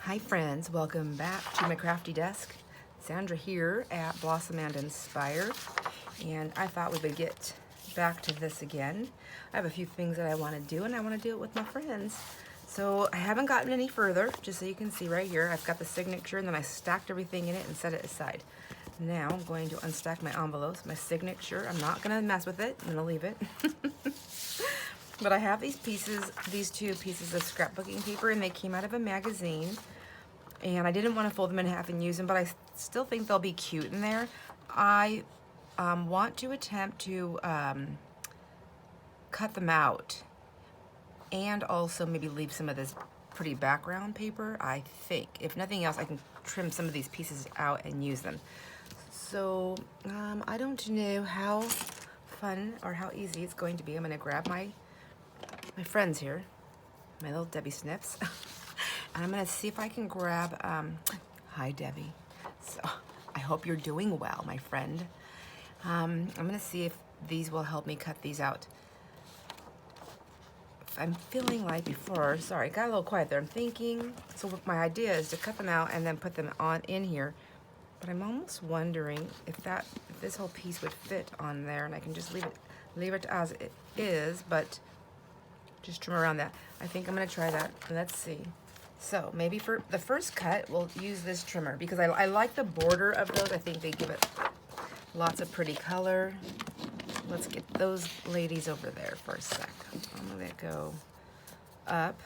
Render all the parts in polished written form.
Hi friends, welcome back to my crafty desk. Sandra here at Blossom and Inspire, and I thought we would get back to this again. I have a few things that I want to do, and I want to do it with my friends. So I haven't gotten any further, just so you can see right here. I've got the signature, and then I stacked everything in it and set it aside. Now I'm going to unstack my envelopes, my signature. I'm not going to mess with it. I'm going to leave it. But I have these two pieces of scrapbooking paper, and they came out of a magazine. And I didn't want to fold them in half and use them, but I still think they'll be cute in there. I want to attempt to cut them out and also maybe leave some of this pretty background paper, I think. If nothing else, I can trim some of these pieces out and use them. So I don't know how fun or how easy it's going to be. I'm going to grab my friends here, my little Debbie Snips. And I'm gonna see if I can grab, hi Debbie. So I hope you're doing well, my friend. I'm gonna see if these will help me cut these out. I'm feeling like before, sorry, got a little quiet there. I'm thinking, so my idea is to cut them out and then put them on in here. But I'm almost wondering if this whole piece would fit on there, and I can just leave it as it is, but just trim around that. I think I'm gonna try that. Let's see. So maybe for the first cut, we'll use this trimmer because I like the border of those. I think they give it lots of pretty color. Let's get those ladies over there for a sec. I'm gonna go up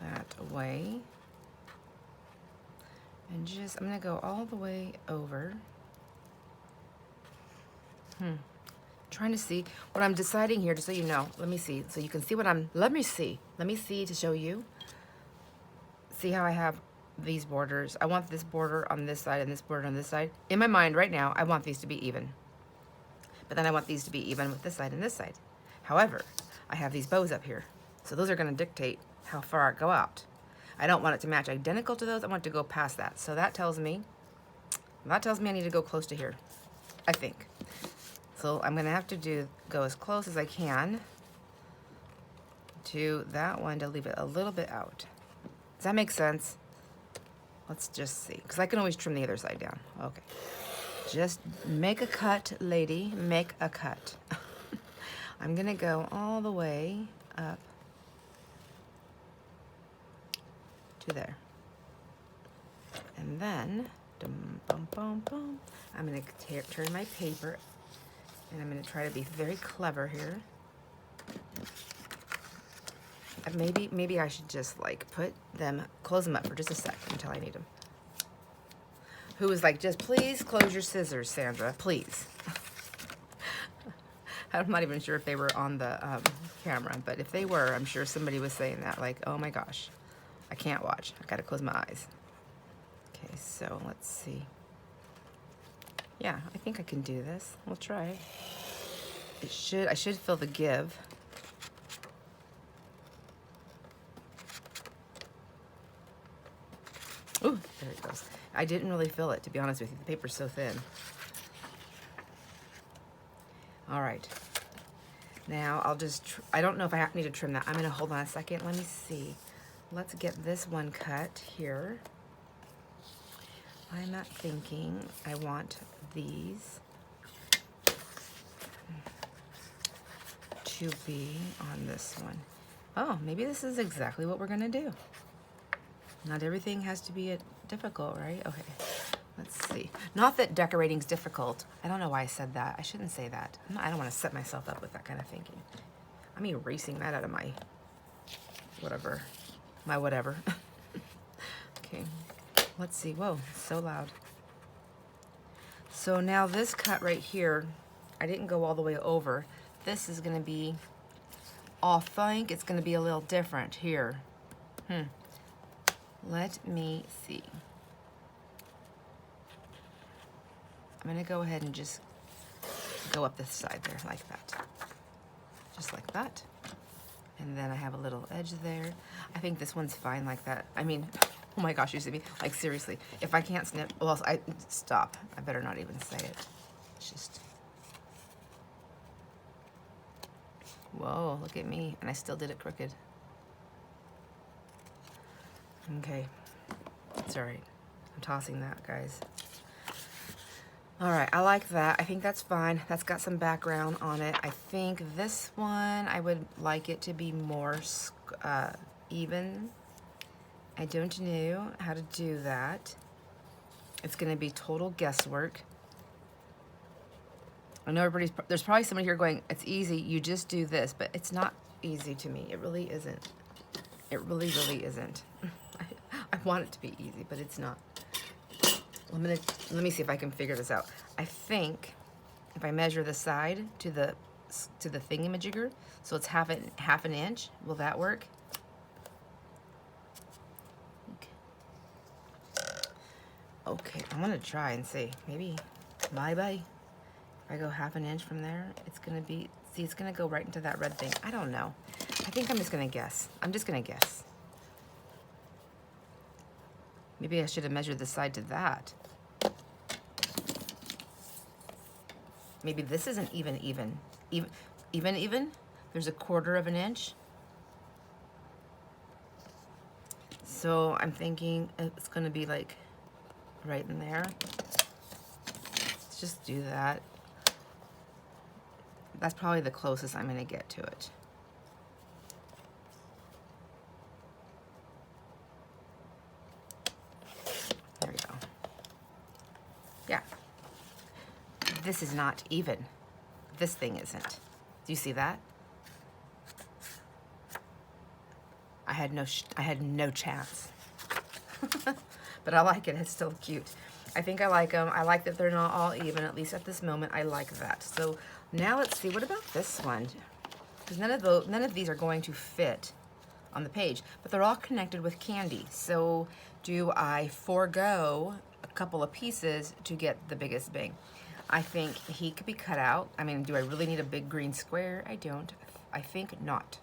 that way. And I'm gonna go all the way over. Trying to see what I'm deciding here, just so you know. Let me see, so you can see what let me see to show you. See how I have these borders? I want this border on this side and this border on this side. In my mind right now, I want these to be even. But then I want these to be even with this side and this side. However, I have these bows up here. So those are gonna dictate how far I go out. I don't want it to match identical to those. I want it to go past that. So that tells me I need to go close to here, I think. So I'm gonna have to go as close as I can to that one to leave it a little bit out. Does that make sense? Let's just see, because I can always trim the other side down. Okay. Just make a cut, lady. Make a cut. I'm going to go all the way up to there. And then, I'm going to turn my paper, and I'm going to try to be very clever here. Maybe I should just like close them up for just a sec until I need them. Who was like, just please close your scissors, Sandra, please. I'm not even sure if they were on the camera, but if they were, I'm sure somebody was saying that, like, oh my gosh, I can't watch. I gotta close my eyes. Okay, so let's see. Yeah, I think I can do this. We'll try. I should feel the give. Ooh, there it goes. I didn't really feel it, to be honest with you. The paper's so thin. All right. Now I'll I don't know if I need to trim that. I'm gonna hold on a second. Let me see. Let's get this one cut here. I'm not thinking I want these to be on this one. Oh, maybe this is exactly what we're gonna do. Not everything has to be difficult, right? Okay, let's see. Not that decorating's difficult. I don't know why I said that. I shouldn't say that. I don't want to set myself up with that kind of thinking. I'm erasing that out of my whatever. Okay, let's see. Whoa, so loud. So now this cut right here, I didn't go all the way over. This is gonna be, I think it's gonna be a little different here. Let me see. I'm gonna go ahead and just go up this side there like that. Just like that. And then I have a little edge there. I think this one's fine like that. I mean, oh my gosh, you see me? Like seriously, if I can't snip, well, stop. I better not even say it. It's just, whoa, look at me. And I still did it crooked. Okay, it's all right. I'm tossing that, guys. All right, I like that. I think that's fine. That's got some background on it. I think this one, I would like it to be more even. I don't know how to do that. It's gonna be total guesswork. I know there's probably somebody here going, it's easy, you just do this, but it's not easy to me. It really isn't. It really, really isn't. I want it to be easy, but it's not. Let me see if I can figure this out. I think if I measure the side to the thingamajigger, so it's half an inch, will that work? Okay, I'm gonna try and see. Maybe, bye-bye. If I go half an inch from there, it's gonna be, see, it's gonna go right into that red thing. I don't know. I think I'm just gonna guess. I'm just gonna guess. Maybe I should have measured the side to that. Maybe this isn't even. There's a 1/4 of an inch. So I'm thinking it's gonna be like right in there. Let's just do that. That's probably the closest I'm gonna get to it. There we go. Yeah. This is not even. This thing isn't. Do you see that? I had no chance. But I like it. It's still cute. I think I like them. I like that they're not all even. At least at this moment, I like that. So now let's see. What about this one? Because none of these are going to fit on the page, but they're all connected with candy. So do I forego a couple of pieces to get the biggest bang? I think he could be cut out. I mean, do I really need a big green square? I don't. I think not.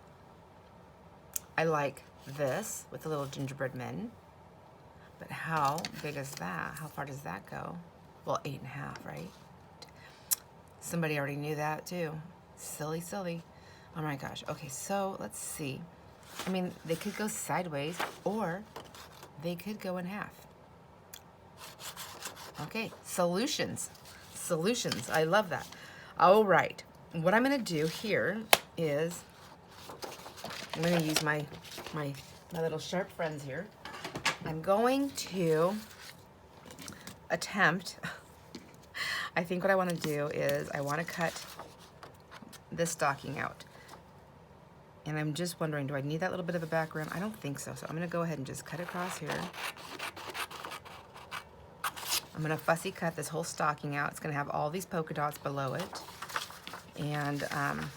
I like this with the little gingerbread men. But how big is that? How far does that go? Well, 8.5, right? Somebody already knew that too. Silly, silly. Oh my gosh. Okay, so let's see. I mean, they could go sideways or they could go in half. Okay, solutions. Solutions. I love that. All right. What I'm going to do here is I'm going to use my little sharp friends here. I'm going to attempt, I think what I want to do is I want to cut this stocking out. And I'm just wondering, do I need that little bit of a background? I don't think so. So I'm going to go ahead and just cut across here. I'm going to fussy cut this whole stocking out. It's going to have all these polka dots below it. And I'm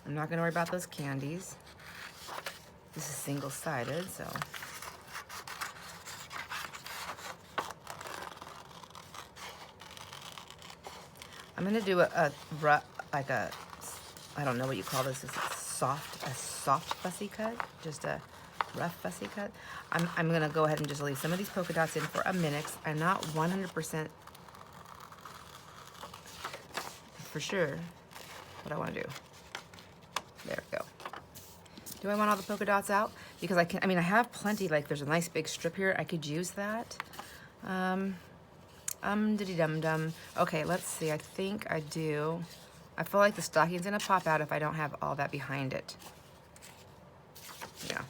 not going to worry about those candies. This is single-sided, so. I'm going to do I don't know what you call this. Is it a soft fussy cut? Just a rough fussy cut. I'm going to go ahead and just leave some of these polka dots in for a minute. I'm not 100% for sure what I want to do. There we go. Do I want all the polka dots out? Because I mean, I have plenty, like there's a nice big strip here. I could use that. Diddy-dum-dum. Okay, let's see. I think I do. I feel like the stocking's gonna pop out if I don't have all that behind it. Yeah.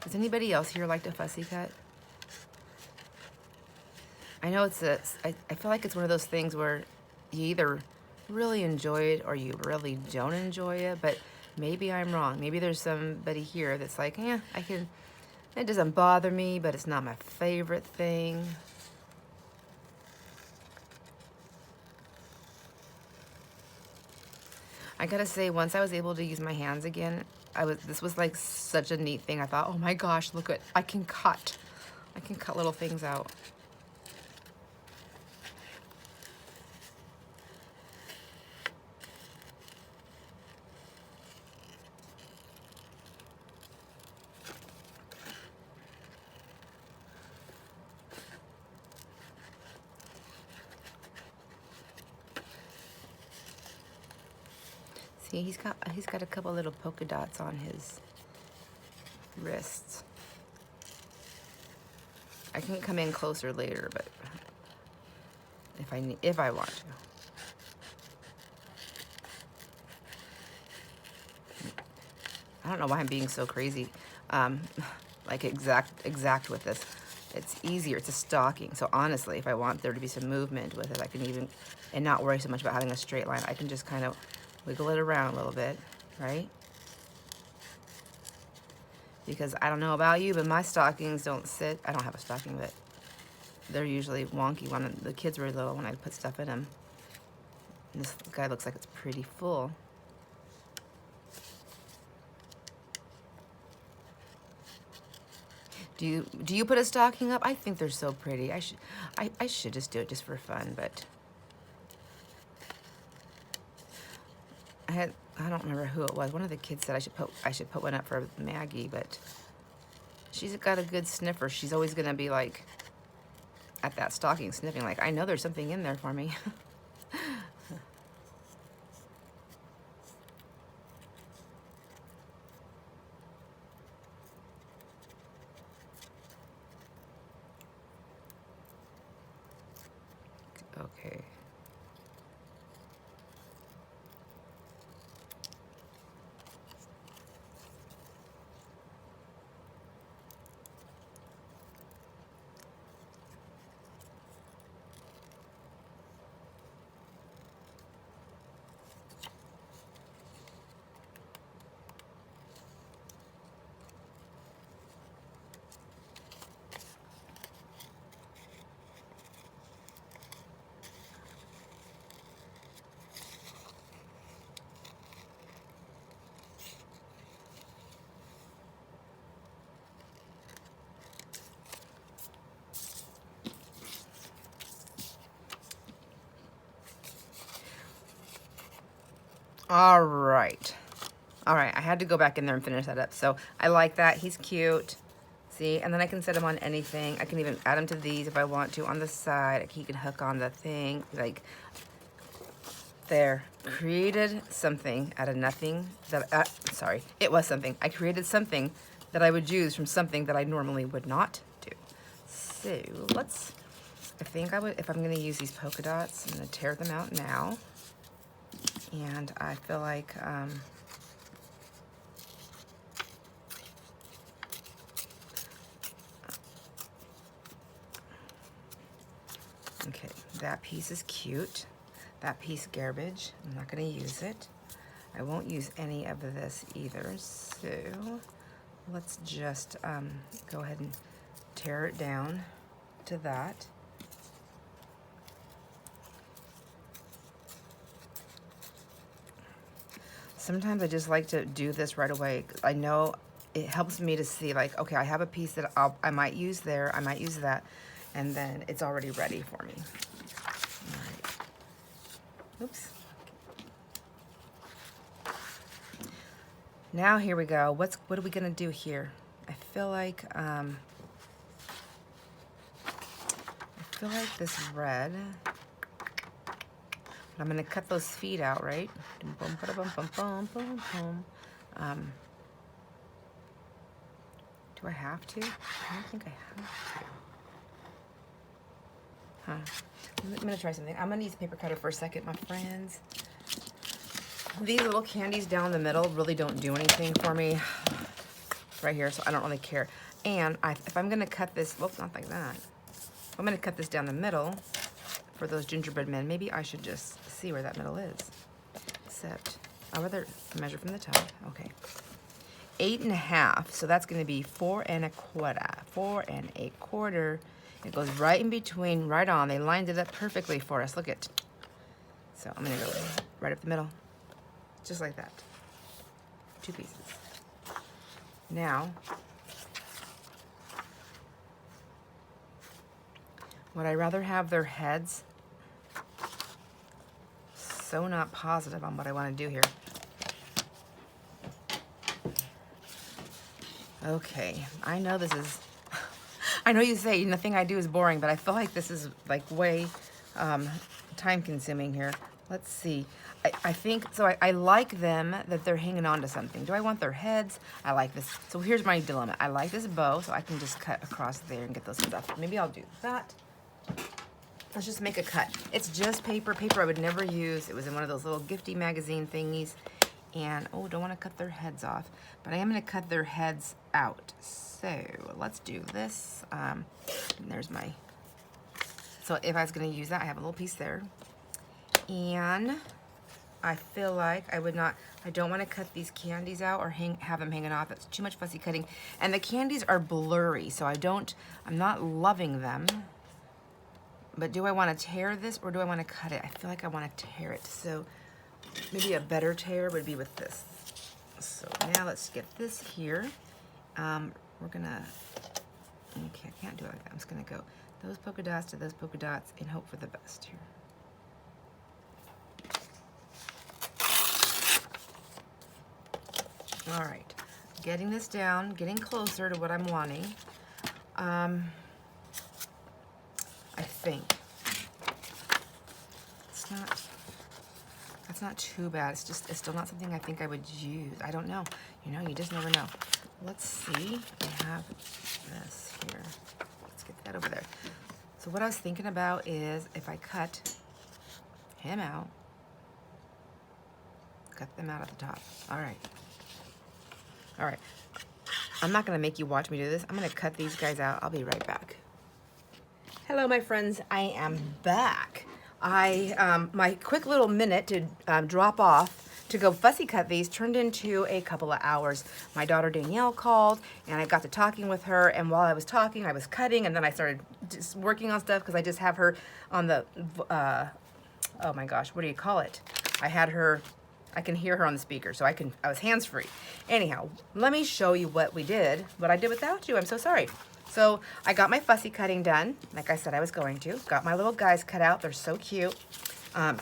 Does anybody else here like to fussy cut? I know I feel like it's one of those things where you either really enjoy it or you really don't enjoy it, but maybe I'm wrong. Maybe there's somebody here that's like, yeah, it doesn't bother me, but it's not my favorite thing. I gotta say, once I was able to use my hands again, this was like such a neat thing. I thought, oh my gosh, look at, I can cut little things out. See, he's got a couple little polka dots on his wrists. I can come in closer later, but if I want to. I don't know why I'm being so crazy, like exact with this. It's easier. It's a stocking. So honestly, if I want there to be some movement with it, I can even, and not worry so much about having a straight line. I can just kind of wiggle it around a little bit, right? Because I don't know about you, but my stockings don't sit. I don't have a stocking, but they're usually wonky when the kids were little when I put stuff in them. And this guy looks like it's pretty full. Do you put a stocking up? I think they're so pretty. I should just do it just for fun, but I don't remember who it was. One of the kids said I should put one up for Maggie, but she's got a good sniffer. She's always gonna be like at that stocking sniffing, like, I know there's something in there for me. Okay. All right, I had to go back in there and finish that up. So I like that. He's cute. See, and then I can set him on anything. I can even add him to these if I want to on the side. He can hook on the thing, like there. Created something out of nothing that, sorry, it was something. I created something that I would use from something that I normally would not do. So I think I would, if I'm gonna use these polka dots, I'm gonna tear them out now. And I feel like, okay, that piece is cute. That piece garbage. I'm not gonna use it. I won't use any of this either. So let's just go ahead and tear it down to that. Sometimes I just like to do this right away. I know it helps me to see, like, okay, I have a piece that I might use there, I might use that, and then it's already ready for me. All right. Oops. Now here we go. What are we gonna do here? I feel like this red. I'm gonna cut those feet out, right? Do I have to? I don't think I have to. Huh. I'm gonna try something. I'm gonna use a paper cutter for a second, my friends. These little candies down the middle really don't do anything for me right here, so I don't really care. And if I'm gonna cut this, well, not like that. If I'm gonna cut this down the middle for those gingerbread men, maybe I should just see where that middle is. Except, I'd rather measure from the top. Okay. 8 1/2, so that's gonna be 4 1/4. 4 1/4. It goes right in between, right on. They lined it up perfectly for us. Look at. So I'm gonna go right up the middle, just like that. 2 pieces. Now, would I rather have their heads? So not positive on what I want to do here. Okay, I know this is, I know you say nothing I do is boring, but I feel like this is like way time consuming here. Let's see. I think, so I like them that they're hanging on to something. Do I want their heads? I like this. So here's my dilemma. I like this bow, so I can just cut across there and get those heads off. Maybe I'll do that. Let's just make a cut. It's just paper I would never use. It was in one of those little gifty magazine thingies. And, oh, don't want to cut their heads off, but I am going to cut their heads out. So let's do this. There's my, so if I was going to use that, I have a little piece there. And I feel like I would not, I don't want to cut these candies out or have them hanging off. That's too much fussy cutting. And the candies are blurry, so I'm not loving them. But do I want to tear this or do I want to cut it? I feel like I want to tear it. So maybe a better tear would be with this. So now let's get this here. We're gonna, okay, I can't do it like that. I'm just gonna go those polka dots to those polka dots and hope for the best here. All right, getting this down, getting closer to what I'm wanting. I think that's not too bad. It's still not something I think I would use. I don't know. You know, you just never know. Let's see. I have this here. Let's get that over there. So what I was thinking about is if I cut him out, cut them out at the top. All right. All right. I'm not going to make you watch me do this. I'm going to cut these guys out. I'll be right back. Hello, my friends. I am back. My quick little minute to drop off to go fussy cut these turned into a couple of hours. My daughter Danielle called and I got to talking with her, and while I was talking I was cutting, and then I started just working on stuff because I just have her on the oh my gosh, what do you call it? I can hear her on the speaker, so I was hands-free. Anyhow, let me show you what I did without you. I'm so sorry. So I got my fussy cutting done, like I said I was going to. Got my little guys cut out. They're so cute. I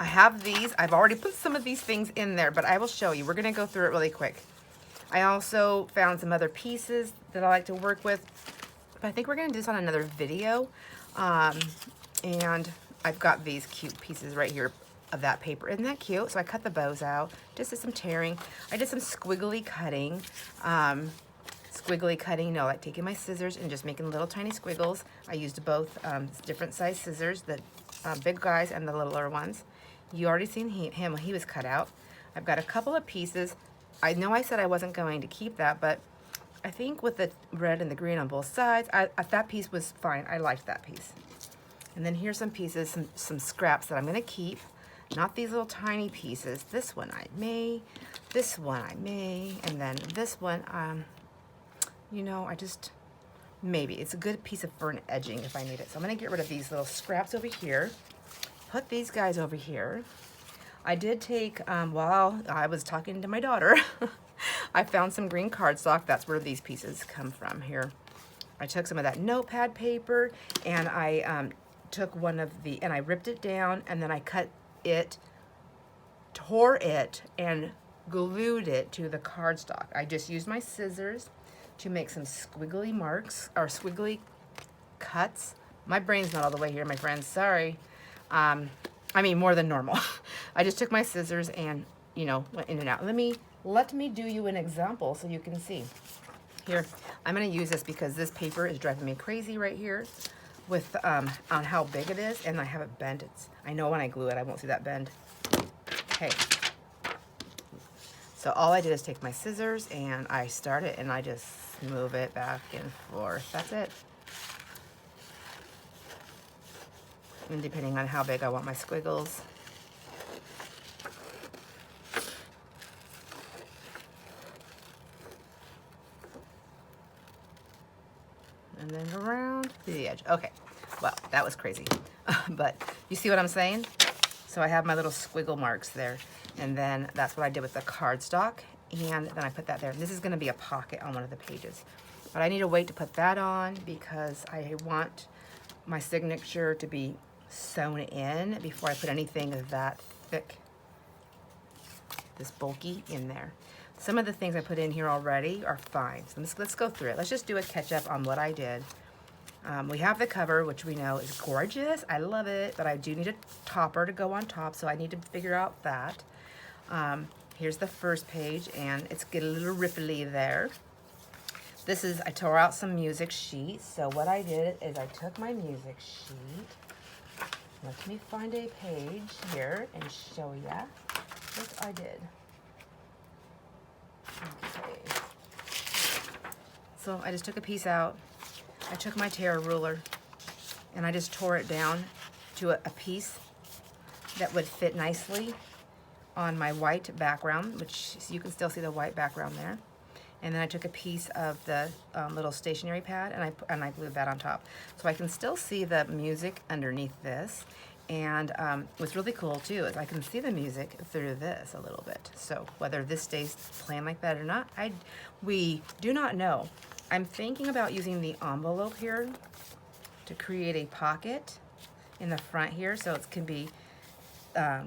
have these. I've already put some of these things in there, but I will show you. We're going to go through it really quick. I also found some other pieces that I like to work with, but I think we're going to do this on another video. And I've got these cute pieces right here of that paper. Isn't that cute? So I cut the bows out, just did some tearing. I did some squiggly cutting. You know, like taking my scissors and just making little tiny squiggles. I used both different size scissors, the big guys and the littler ones. You already seen him when he was cut out. I've got a couple of pieces. I know I said I wasn't going to keep that, but I think with the red and the green on both sides, that piece was fine. I liked that piece. And then here's some pieces, some scraps that I'm going to keep. Not these little tiny pieces. This one I may, this one I may, and then this one, you know, maybe. It's a good piece of fern edging if I need it. So I'm going to get rid of these little scraps over here. Put these guys over here. I did take, while I was talking to my daughter, I found some green cardstock. That's where these pieces come from here. I took some of that notepad paper and I took and I ripped it down, and then I cut it, tore it, and glued it to the cardstock. I just used my scissors to make some squiggly marks, or squiggly cuts. My brain's not all the way here, my friends, sorry. I mean, more than normal. I just took my scissors and, you know, went in and out. Let me do you an example so you can see. Here, I'm gonna use this because this paper is driving me crazy right here with, on how big it is, and I have it bent. I know when I glue it, I won't see that bend. Okay. So all I did is take my scissors and I start it and I just move it back and forth. That's it. And depending on how big I want my squiggles. And then around to the edge. Okay, well, that was crazy. But you see what I'm saying? So I have my little squiggle marks there. And then that's what I did with the cardstock. And then I put that there. This is gonna be a pocket on one of the pages. But I need to wait to put that on because I want my signature to be sewn in before I put anything that thick, this bulky in there. Some of the things I put in here already are fine. So let's go through it. Let's just do a catch up on what I did. We have the cover, which we know is gorgeous. I love it, but I do need a topper to go on top, so I need to figure out that. Here's the first page, and it's get a little ripply there. This is, I tore out some music sheets. So what I did is I took my music sheet. Let me find a page here and show ya what I did. Okay. So I just took a piece out. I took my tear ruler and I just tore it down to a piece that would fit nicely on my white background, which you can still see the white background there. And then I took a piece of the little stationery pad and I glued that on top. So I can still see the music underneath this. And what's really cool too is I can see the music through this a little bit. So whether this stays playing like that or not, we do not know. I'm thinking about using the envelope here to create a pocket in the front here, so it can be, I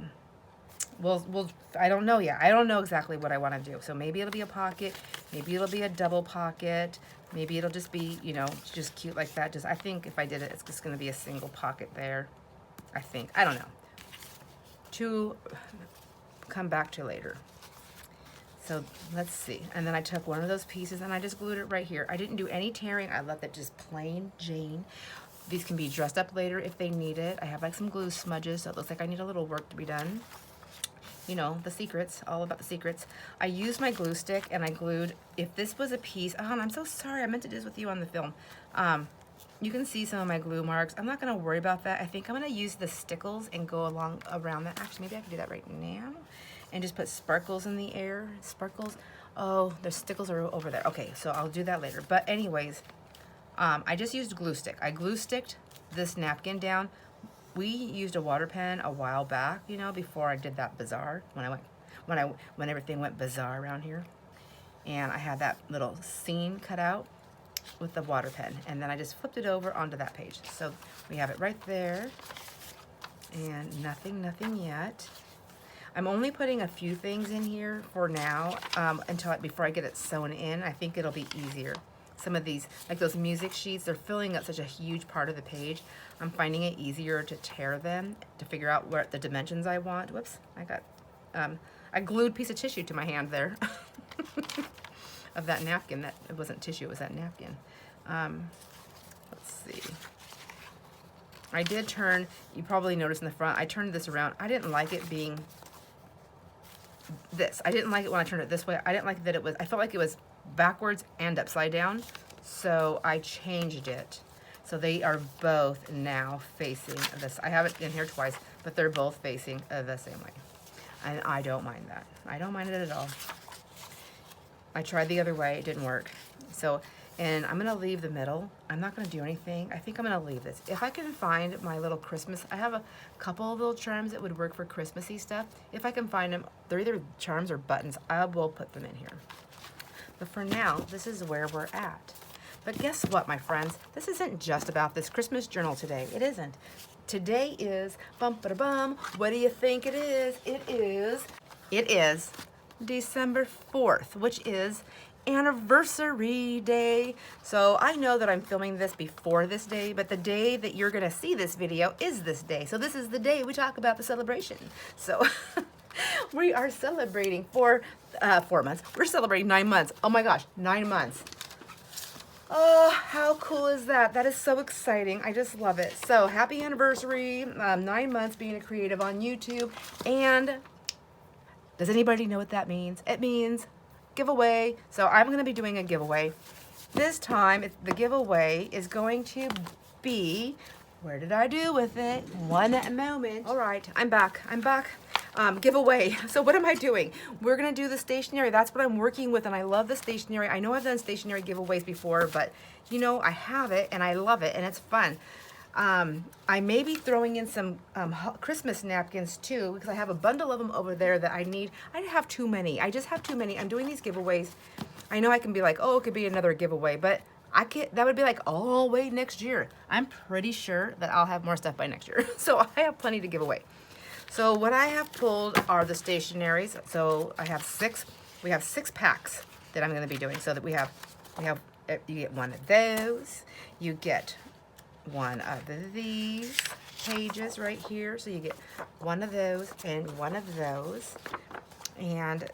don't know yet. I don't know exactly what I want to do. So maybe it'll be a pocket, maybe it'll be a double pocket, maybe it'll just be, you know, just cute like that. I think if I did it, it's just going to be a single pocket there. I think. I don't know. To come back to later. So let's see. And then I took one of those pieces and I just glued it right here. I didn't do any tearing. I left it just plain Jane. These can be dressed up later if they need it. I have like some glue smudges, so it looks like I need a little work to be done. You know, the secrets, all about the secrets. I used my glue stick and I glued, if this was a piece, I'm so sorry, I meant to do this with you on the film. You can see some of my glue marks. I'm not gonna worry about that. I think I'm gonna use the stickles and go along around that. Actually, maybe I can do that right now and just put sparkles in the air. Sparkles, oh, the stickles are over there. Okay, so I'll do that later. But anyways, I just used glue stick. I glue sticked this napkin down. We used a water pen a while back, you know, before I did that bazaar, when everything went bizarre around here. And I had that little scene cut out with the water pen, and then I just flipped it over onto that page. So we have it right there, and nothing yet. I'm only putting a few things in here for now, before I get it sewn in. I think it'll be easier. Some of these, like those music sheets, they're filling up such a huge part of the page. I'm finding it easier to tear them, to figure out what the dimensions I want. Whoops, I glued a piece of tissue to my hand there of that napkin. That it wasn't tissue, it was that napkin. Let's see. I did turn, you probably noticed in the front, I turned this around. I didn't like it being this. I didn't like it when I turned it this way. I didn't like that I felt like it was backwards and upside down, so I changed it. So they are both now facing this. I have it in here twice, but they're both facing the same way. And I don't mind that. I don't mind it at all. I tried the other way, it didn't work. So, and I'm gonna leave the middle. I'm not gonna do anything. I think I'm gonna leave this. If I can find my little Christmas, I have a couple of little charms that would work for Christmassy stuff. If I can find them, they're either charms or buttons, I will put them in here. But for now, this is where we're at. But guess what, my friends? This isn't just about this Christmas journal today. It isn't. Today is, bum-ba-da-bum, what do you think it is? It is December 4th, which is anniversary day. So I know that I'm filming this before this day, but the day that you're gonna see this video is this day. So this is the day we talk about the celebration. So we are celebrating 4 months. We're celebrating 9 months. Oh my gosh, 9 months. Oh, how cool is that? That is so exciting. I just love it. So happy anniversary, 9 months being a creative on YouTube. And does anybody know what that means? It means giveaway. So I'm going to be doing a giveaway. This time, the giveaway is going to be, where did I do with it? One moment. All right, I'm back. Giveaway. So what am I doing? We're going to do the stationery. That's what I'm working with, and I love the stationery. I know I've done stationery giveaways before, but you know, I have it and I love it and it's fun. I may be throwing in some Christmas napkins too, because I have a bundle of them over there that I need. I have too many. I just have too many. I'm doing these giveaways. I know I can be like, oh, it could be another giveaway, but that would be like, oh, wait, next year. I'm pretty sure that I'll have more stuff by next year. So I have plenty to give away. So what I have pulled are the stationaries. So we have 6 packs that I'm going to be doing. So that you get one of those, you get one of these pages right here. So you get one of those and one of those. And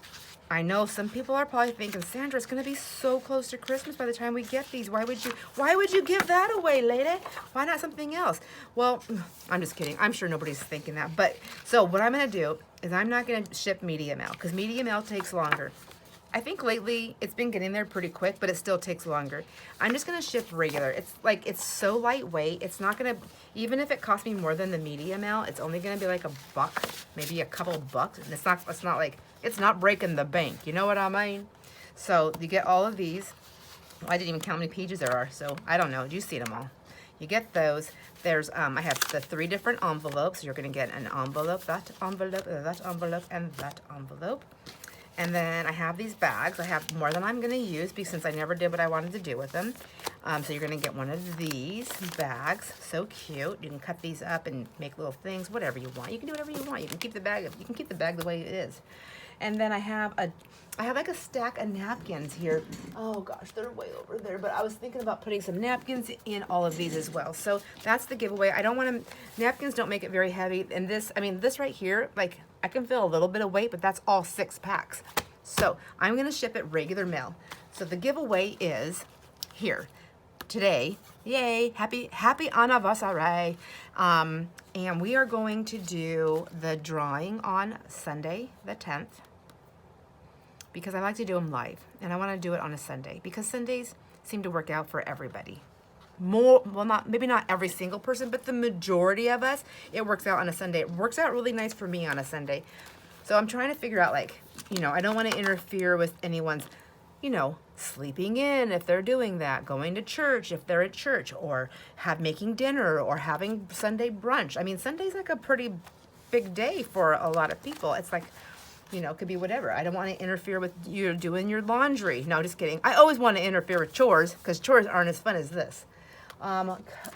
I know some people are probably thinking, Sandra, it's going to be so close to Christmas by the time we get these. Why would you give that away, lady? Why not something else? Well, I'm just kidding. I'm sure nobody's thinking that. But so what I'm going to do is I'm not going to ship media mail because media mail takes longer. I think lately it's been getting there pretty quick, but it still takes longer. I'm just going to ship regular. It's so lightweight. It's not going to, even if it costs me more than the media mail, it's only going to be like $1, maybe a couple bucks. And it's not breaking the bank. You know what I mean? So you get all of these. I didn't even count how many pages there are, so I don't know. You see them all. You get those. There's, I have the 3 different envelopes. You're going to get an envelope, that envelope, that envelope, and that envelope. And then I have these bags. I have more than I'm going to use since I never did what I wanted to do with them. So you're going to get one of these bags. So cute. You can cut these up and make little things, whatever you want. You can do whatever you want. You can keep the bag. You can keep the bag the way it is. And then I have like a stack of napkins here. Oh gosh, they're way over there. But I was thinking about putting some napkins in all of these as well. So that's the giveaway. I don't want to. Napkins don't make it very heavy. And this right here, like, I can feel a little bit of weight, but that's all 6 packs. So I'm going to ship it regular mail. So the giveaway is here today. Yay. Happy anniversary. And we are going to do the drawing on Sunday, the 10th, because I like to do them live. And I want to do it on a Sunday because Sundays seem to work out for everybody. Maybe not every single person, but the majority of us, it works out on a Sunday. It works out really nice for me on a Sunday. So I'm trying to figure out, like, I don't want to interfere with anyone's, sleeping in if they're doing that, going to church if they're at church, or making dinner or having Sunday brunch. I mean, Sunday's like a pretty big day for a lot of people. It's like, it could be whatever. I don't want to interfere with you doing your laundry. No, just kidding. I always want to interfere with chores because chores aren't as fun as this.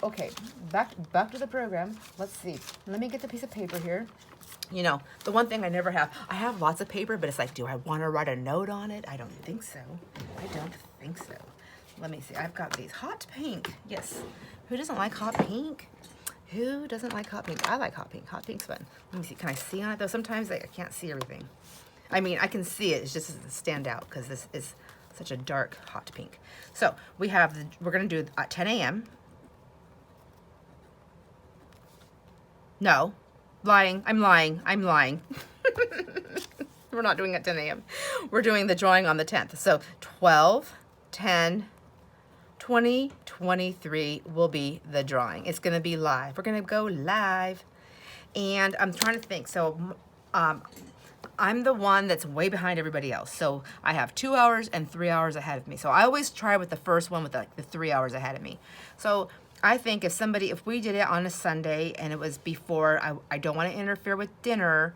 Okay, back to the program. Let's see. Let me get the piece of paper here. The one thing I never have, I have lots of paper, but it's like, do I want to write a note on it? I don't think so. Let me see. I've got these. Hot pink. Yes. Who doesn't like hot pink? Who doesn't like hot pink? I like hot pink. Hot pink's fun. Let me see. Can I see on it, though? Sometimes I can't see everything. I mean, I can see it. It just doesn't stand out because this is such a dark hot pink. So we're going to do at 10 a.m. No. Lying. I'm lying. We're not doing it at 10 a.m. We're doing the drawing on the 10th. So 12, 10, 20, 23 will be the drawing. It's going to be live. We're going to go live. And I'm trying to think. So I'm the one that's way behind everybody else. So I have 2 hours and 3 hours ahead of me. So I always try with the first one with the 3 hours ahead of me. So I think if we did it on a Sunday and it was before, I don't want to interfere with dinner.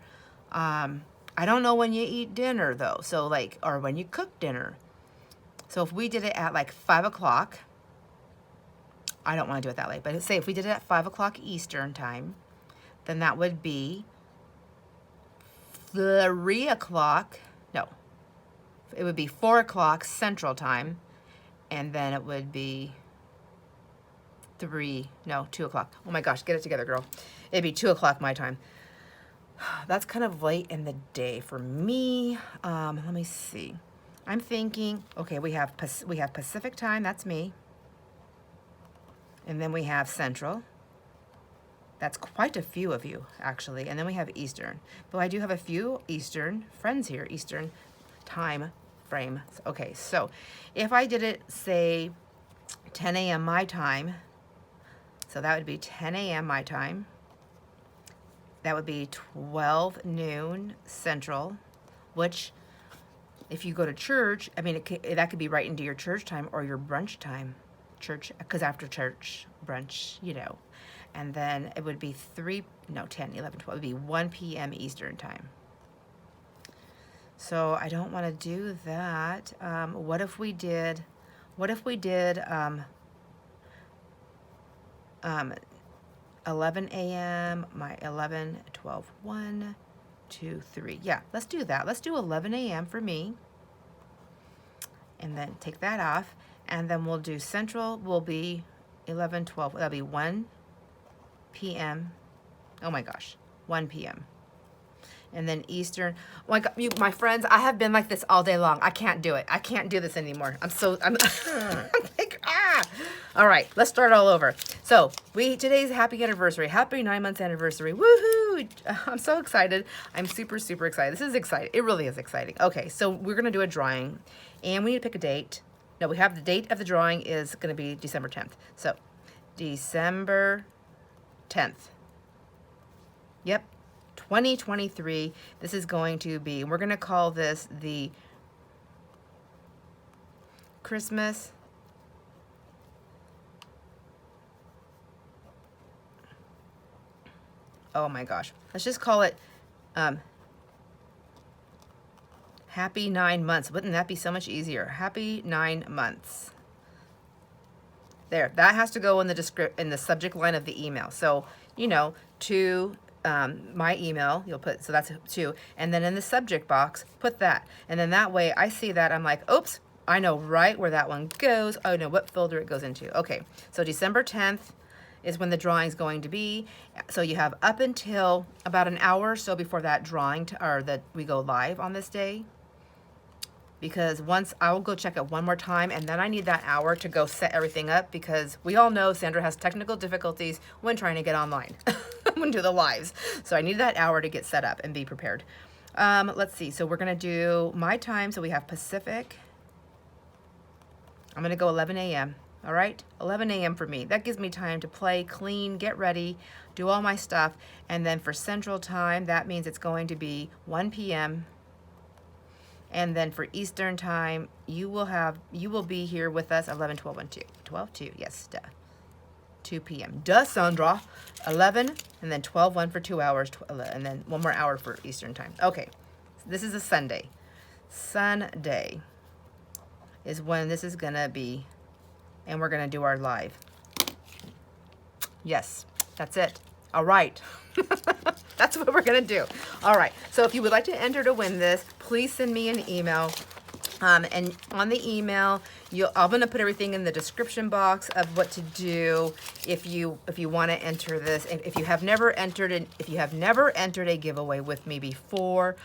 I don't know when you eat dinner though. So or when you cook dinner. So if we did it at like 5 o'clock, I don't want to do it that late, but say if we did it at 5 o'clock Eastern time, then that would be 3 o'clock. No, it would be 4 o'clock Central time. And then it would be 2 o'clock. Oh my gosh, get it together, girl. It'd be 2 o'clock my time. That's kind of late in the day for me. Let me see. I'm thinking, okay, we have Pacific time, that's me. And then we have Central. That's quite a few of you, actually. And then we have Eastern. Though I do have a few Eastern friends here, Eastern time frame. Okay, so if I did it, say, 10 a.m. my time, so that would be 10 a.m. my time. That would be 12 noon Central, which if you go to church, I mean, that could be right into your church time or your brunch time. Because after church, brunch, And then it would be 10, 11, 12. It would be 1 p.m. Eastern time. So I don't want to do that. What if we did 11 a.m., my 11, 12, 1, 2, 3. Yeah, let's do that. Let's do 11 a.m. for me. And then take that off. And then we'll do Central will be 11, 12. That'll be 1 p.m. Oh my gosh, 1 p.m. And then Eastern. Oh my God, my friends, I have been like this all day long. I can't do it. I can't do this anymore. I'm like, ah. All right, let's start all over. So today's happy anniversary. Happy 9 months anniversary. Woohoo! I'm so excited. I'm super, super excited. This is exciting. It really is exciting. Okay, so we're going to do a drawing. And we need to pick a date. No, we have the date of the drawing is going to be December 10th. So December 10th. Yep. 2023. This is going to be, we're going to call this the Christmas oh my gosh, let's just call it Happy 9 months. Wouldn't that be so much easier? Happy 9 months. There, that has to go in the subject line of the email. So, you know, to my email, you'll put, so that's to, and then in the subject box, put that. And then that way I see that, I'm like, oops, I know right where that one goes. I know what folder it goes into. Okay, so December 10th is when the drawing's going to be. So you have up until about an hour or so before that drawing, or that we go live on this day. Because once, I will go check it one more time, and then I need that hour to go set everything up, because we all know Sandra has technical difficulties when trying to get online, when do the lives. So I need that hour to get set up and be prepared. Let's see, so we're gonna do my time, so we have Pacific. I'm gonna go 11 a.m., all right? 11 a.m. for me. That gives me time to play, clean, get ready, do all my stuff, and then for Central Time, that means it's going to be 1 p.m., and then for Eastern Time, you will be here with us 11, 12, 1, 2. 12, 2, yes, duh. 2 p.m. Duh, Sandra. 11, and then 12, 1 for 2 hours, and then 1 more hour for Eastern Time. Okay, this is a Sunday. Sunday is when this is gonna be, and we're gonna do our live. Yes, that's it. All right. That's what we're gonna do. All right, so if you would like to enter to win this, please send me an email. And on the email, I'm gonna put everything in the description box of what to do if you want to enter this. And if you have never entered a giveaway with me before,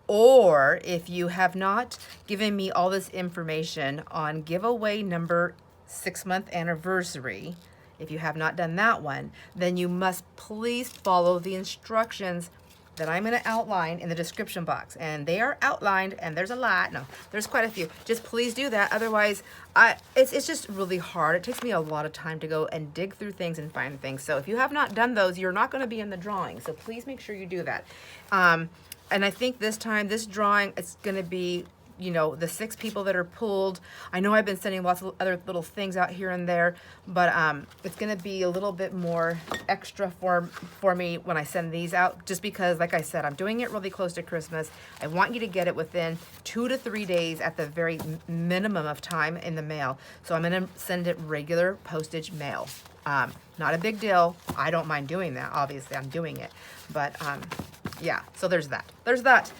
or if you have not given me all this information on giveaway number 6-month anniversary, if you have not done that one, then you must please follow the instructions that I'm going to outline in the description box. And they are outlined, and there's a lot. No, there's quite a few. Just please do that. Otherwise, it's just really hard. It takes me a lot of time to go and dig through things and find things. So if you have not done those, you're not going to be in the drawing. So please make sure you do that. And I think this time, this drawing, it's going to be, you know, the 6 people that are pulled. I know I've been sending lots of other little things out here and there, but it's going to be a little bit more extra for me when I send these out, just because, like I said, I'm doing it really close to Christmas. I want you to get it within 2 to 3 days at the very minimum of time in the mail. So I'm going to send it regular postage mail. Not a big deal. I don't mind doing that. Obviously, I'm doing it. But yeah, so there's that. There's that.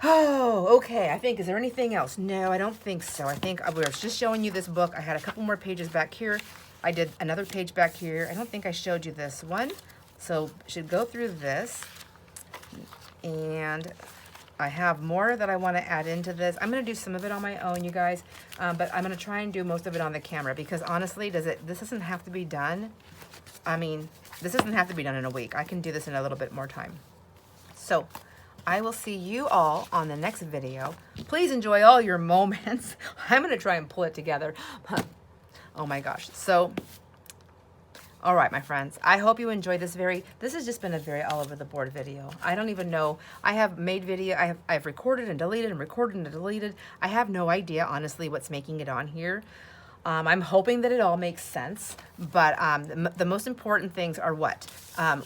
Oh, okay. I think, is there anything else? No, I don't think so. I think I was just showing you this book. I had a couple more pages back here. I did another page back here. I don't think I showed you this one. So should go through this. And I have more that I want to add into this. I'm going to do some of it on my own, you guys. But I'm going to try and do most of it on the camera, because honestly, this doesn't have to be done. I mean, this doesn't have to be done in a week. I can do this in a little bit more time. So I will see you all on the next video. Please enjoy all your moments. I'm going to try and pull it together. Oh my gosh. So, all right, my friends. I hope you enjoyed this has just been a very all over the board video. I don't even know. I have made video. I've recorded and deleted and recorded and deleted. I have no idea, honestly, what's making it on here. I'm hoping that it all makes sense, but the most important things are what?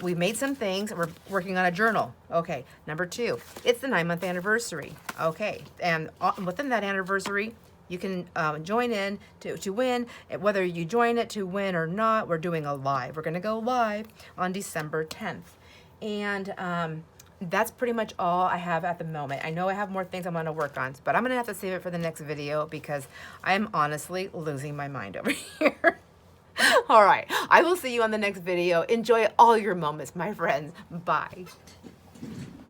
We've made some things. We're working on a journal. Okay, number 2, it's the 9-month anniversary. Okay, and within that anniversary, you can join in to win. Whether you join it to win or not, we're doing a live. We're going to go live on December 10th. And that's pretty much all I have at the moment. I know I have more things I'm going to work on, but I'm going to have to save it for the next video, because I'm honestly losing my mind over here. All right, I will see you on the next video. Enjoy all your moments, my friends. Bye.